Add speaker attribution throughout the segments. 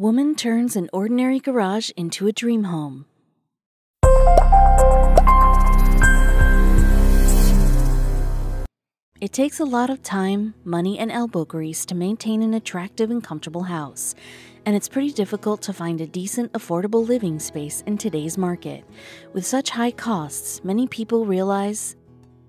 Speaker 1: Woman turns an ordinary garage into a dream home. It takes a lot of time, money, and elbow grease to maintain an attractive and comfortable house, and it's pretty difficult to find a decent, affordable living space in today's market. With such high costs, many people realize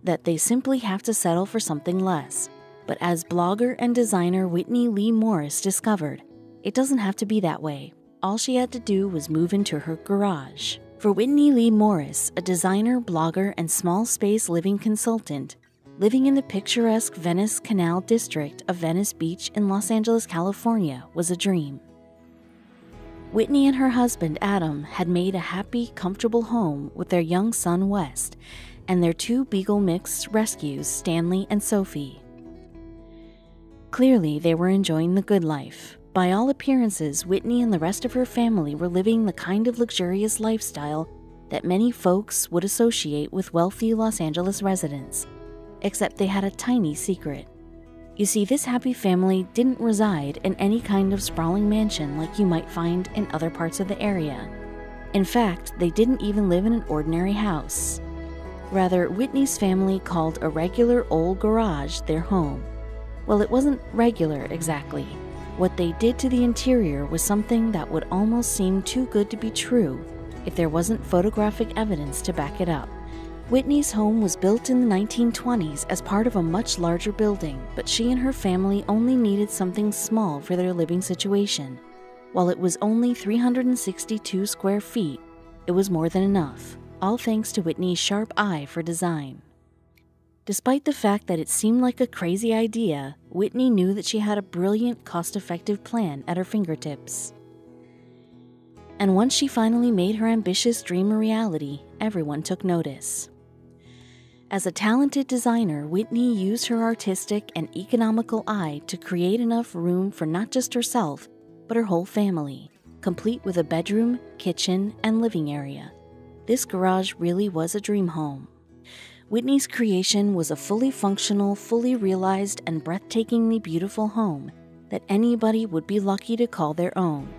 Speaker 1: that they simply have to settle for something less. But as blogger and designer Whitney Lee Morris discovered, it doesn't have to be that way. All she had to do was move into her garage. For Whitney Lee Morris, a designer, blogger, and small space living consultant, living in the picturesque Venice Canal district of Venice Beach in Los Angeles, California, was a dream. Whitney and her husband, Adam, had made a happy, comfortable home with their young son, West, and their two Beagle mix rescues, Stanley and Sophie. Clearly, they were enjoying the good life. By all appearances, Whitney and the rest of her family were living the kind of luxurious lifestyle that many folks would associate with wealthy Los Angeles residents. Except they had a tiny secret. You see, this happy family didn't reside in any kind of sprawling mansion like you might find in other parts of the area. In fact, they didn't even live in an ordinary house. Rather, Whitney's family called a regular old garage their home. Well, it wasn't regular exactly. What they did to the interior was something that would almost seem too good to be true if there wasn't photographic evidence to back it up. Whitney's home was built in the 1920s as part of a much larger building, but she and her family only needed something small for their living situation. While it was only 362 square feet, it was more than enough, all thanks to Whitney's sharp eye for design. Despite the fact that it seemed like a crazy idea, Whitney knew that she had a brilliant, cost-effective plan at her fingertips. And once she finally made her ambitious dream a reality, everyone took notice. As a talented designer, Whitney used her artistic and economical eye to create enough room for not just herself, but her whole family, complete with a bedroom, kitchen, and living area. This garage really was a dream home. Whitney's creation was a fully functional, fully realized, and breathtakingly beautiful home that anybody would be lucky to call their own.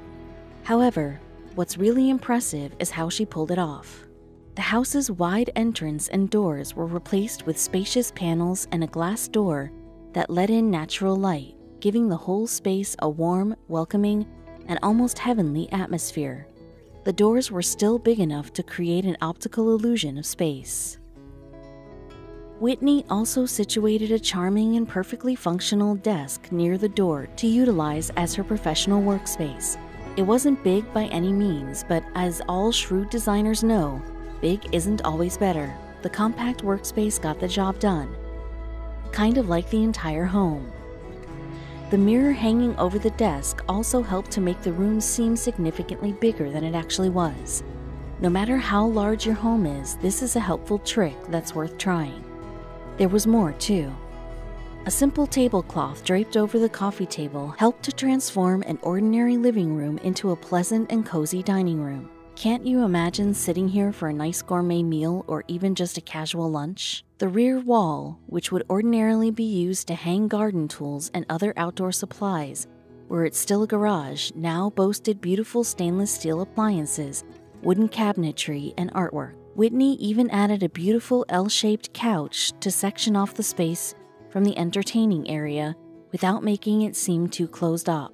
Speaker 1: However, what's really impressive is how she pulled it off. The house's wide entrance and doors were replaced with spacious panels and a glass door that let in natural light, giving the whole space a warm, welcoming, and almost heavenly atmosphere. The doors were still big enough to create an optical illusion of space. Whitney also situated a charming and perfectly functional desk near the door to utilize as her professional workspace. It wasn't big by any means, but as all shrewd designers know, big isn't always better. The compact workspace got the job done, kind of like the entire home. The mirror hanging over the desk also helped to make the room seem significantly bigger than it actually was. No matter how large your home is, this is a helpful trick that's worth trying. There was more, too. A simple tablecloth draped over the coffee table helped to transform an ordinary living room into a pleasant and cozy dining room. Can't you imagine sitting here for a nice gourmet meal or even just a casual lunch? The rear wall, which would ordinarily be used to hang garden tools and other outdoor supplies, were it still a garage, now boasted beautiful stainless steel appliances, wooden cabinetry, and artwork. Whitney even added a beautiful L-shaped couch to section off the space from the entertaining area without making it seem too closed up.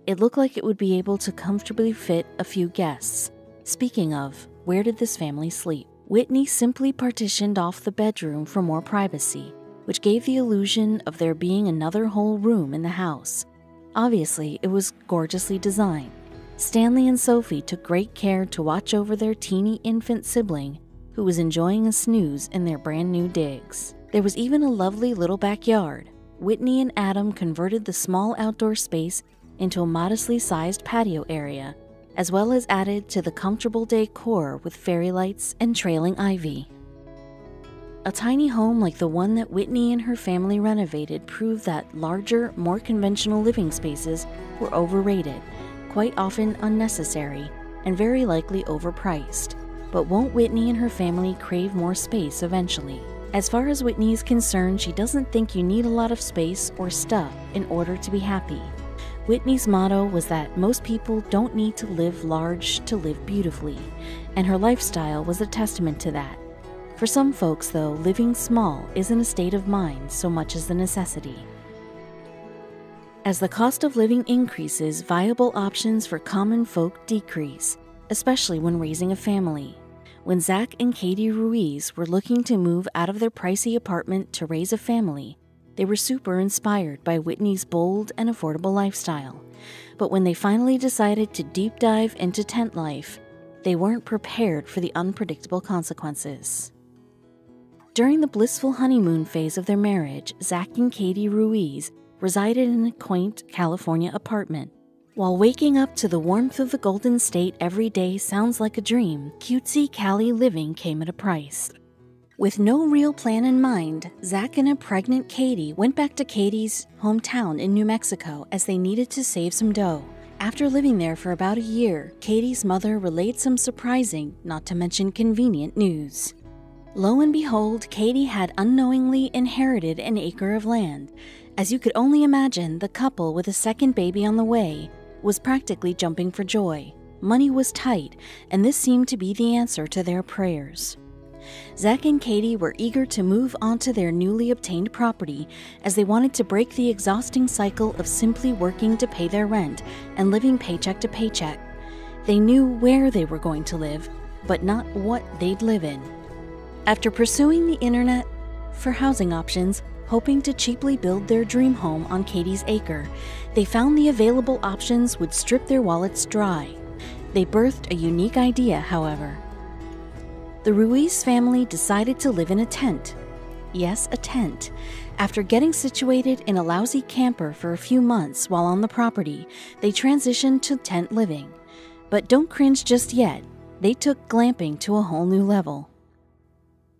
Speaker 1: It looked like it would be able to comfortably fit a few guests. Speaking of, where did this family sleep? Whitney simply partitioned off the bedroom for more privacy, which gave the illusion of there being another whole room in the house. Obviously, it was gorgeously designed. Stanley and Sophie took great care to watch over their teeny infant sibling, who was enjoying a snooze in their brand new digs. There was even a lovely little backyard. Whitney and Adam converted the small outdoor space into a modestly sized patio area, as well as added to the comfortable decor with fairy lights and trailing ivy. A tiny home like the one that Whitney and her family renovated proved that larger, more conventional living spaces were overrated, quite often unnecessary, and very likely overpriced. But won't Whitney and her family crave more space eventually? As far as Whitney is concerned, she doesn't think you need a lot of space or stuff in order to be happy. Whitney's motto was that most people don't need to live large to live beautifully, and her lifestyle was a testament to that. For some folks, though, living small isn't a state of mind so much as a necessity. As the cost of living increases, viable options for common folk decrease, especially when raising a family. When Zach and Katie Ruiz were looking to move out of their pricey apartment to raise a family, they were super inspired by Whitney's bold and affordable lifestyle. But when they finally decided to deep dive into tent life, they weren't prepared for the unpredictable consequences. During the blissful honeymoon phase of their marriage, Zach and Katie Ruiz resided in a quaint California apartment. While waking up to the warmth of the Golden State every day sounds like a dream, cutesy Cali living came at a price. With no real plan in mind, Zach and a pregnant Katie went back to Katie's hometown in New Mexico as they needed to save some dough. After living there for about a year, Katie's mother relayed some surprising, not to mention convenient news. Lo and behold, Katie had unknowingly inherited an acre of land. As you could only imagine, the couple with a second baby on the way was practically jumping for joy. Money was tight, and this seemed to be the answer to their prayers. Zach and Katie were eager to move onto their newly obtained property as they wanted to break the exhausting cycle of simply working to pay their rent and living paycheck to paycheck. They knew where they were going to live, but not what they'd live in. After pursuing the internet for housing options, hoping to cheaply build their dream home on Katie's acre, they found the available options would strip their wallets dry. They birthed a unique idea, however. The Ruiz family decided to live in a tent. Yes, a tent. After getting situated in a lousy camper for a few months while on the property, they transitioned to tent living. But don't cringe just yet. They took glamping to a whole new level.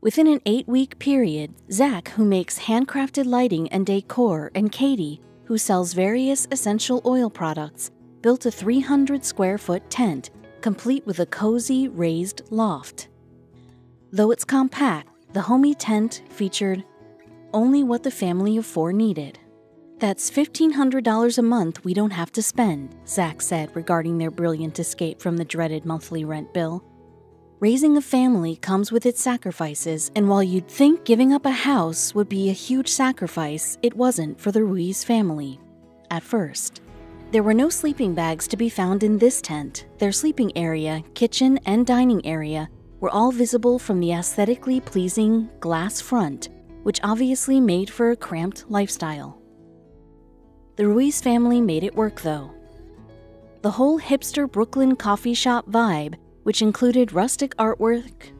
Speaker 1: Within an 8-week period, Zach, who makes handcrafted lighting and decor, and Katie, who sells various essential oil products, built a 300-square-foot tent, complete with a cozy, raised loft. Though it's compact, the homey tent featured only what the family of 4 needed. "That's $1,500 a month we don't have to spend," Zach said regarding their brilliant escape from the dreaded monthly rent bill. Raising a family comes with its sacrifices, and while you'd think giving up a house would be a huge sacrifice, it wasn't for the Ruiz family. At first. There were no sleeping bags to be found in this tent. Their sleeping area, kitchen, and dining area were all visible from the aesthetically pleasing glass front, which obviously made for a cramped lifestyle. The Ruiz family made it work, though. The whole hipster Brooklyn coffee shop vibe, which included rustic artwork,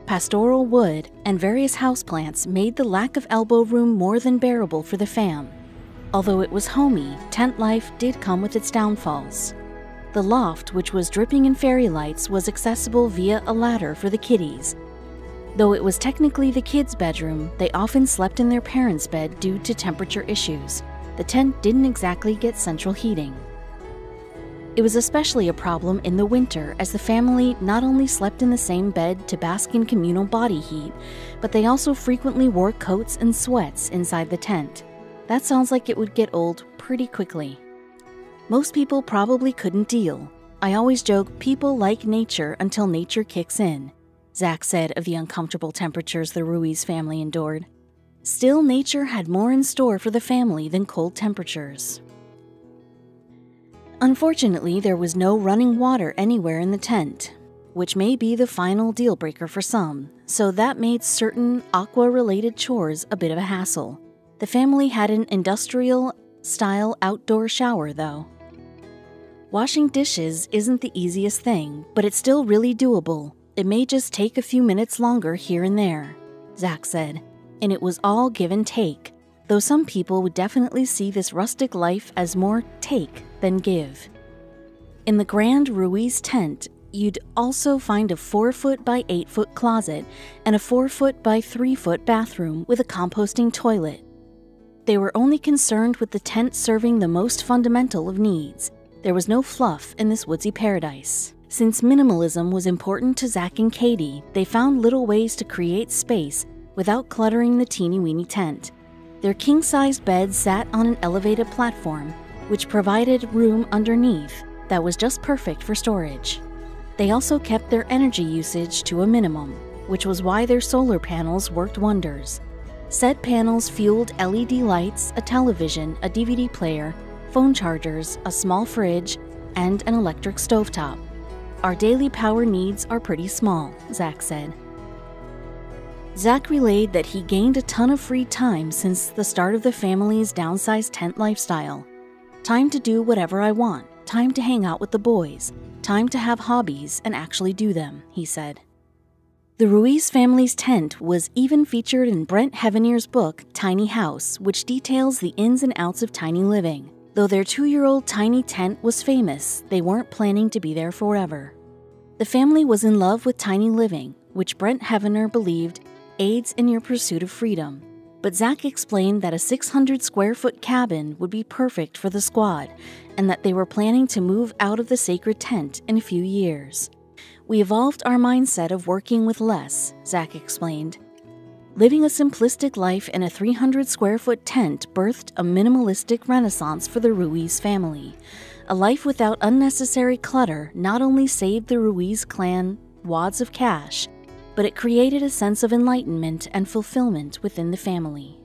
Speaker 1: pastoral wood, and various houseplants, made the lack of elbow room more than bearable for the fam. Although it was homey, tent life did come with its downfalls. The loft, which was dripping in fairy lights, was accessible via a ladder for the kiddies. Though it was technically the kids' bedroom, they often slept in their parents' bed due to temperature issues. The tent didn't exactly get central heating. It was especially a problem in the winter, as the family not only slept in the same bed to bask in communal body heat, but they also frequently wore coats and sweats inside the tent. That sounds like it would get old pretty quickly. Most people probably couldn't deal. "I always joke people like nature until nature kicks in," Zach said of the uncomfortable temperatures the Ruiz family endured. Still, nature had more in store for the family than cold temperatures. Unfortunately, there was no running water anywhere in the tent, which may be the final deal breaker for some, so that made certain aqua-related chores a bit of a hassle. The family had an industrial-style outdoor shower, though. Washing dishes isn't the easiest thing, but it's still really doable. It may just take a few minutes longer here and there, Zach said, and it was all give and take, though some people would definitely see this rustic life as more take than give. In the grand Ruiz tent, you'd also find a 4-foot by 8-foot closet and a 4-foot by 3-foot bathroom with a composting toilet. They were only concerned with the tent serving the most fundamental of needs. There was no fluff in this woodsy paradise. Since minimalism was important to Zach and Katie, they found little ways to create space without cluttering the teeny-weeny tent. Their king-sized bed sat on an elevated platform, which provided room underneath that was just perfect for storage. They also kept their energy usage to a minimum, which was why their solar panels worked wonders. Said panels fueled LED lights, a television, a DVD player, phone chargers, a small fridge, and an electric stovetop. Our daily power needs are pretty small, Zach said. Zach relayed that he gained a ton of free time since the start of the family's downsized tent lifestyle. Time to do whatever I want, time to hang out with the boys, time to have hobbies and actually do them, he said. The Ruiz family's tent was even featured in Brent Heavenier's book, Tiny House, which details the ins and outs of tiny living. Though their 2-year-old tiny tent was famous, they weren't planning to be there forever. The family was in love with tiny living, which Brent Heavenier believed aids in your pursuit of freedom. But Zach explained that a 600-square-foot cabin would be perfect for the squad, and that they were planning to move out of the sacred tent in a few years. We evolved our mindset of working with less, Zach explained. Living a simplistic life in a 300-square-foot tent birthed a minimalistic renaissance for the Ruiz family. A life without unnecessary clutter not only saved the Ruiz clan wads of cash, but it created a sense of enlightenment and fulfillment within the family.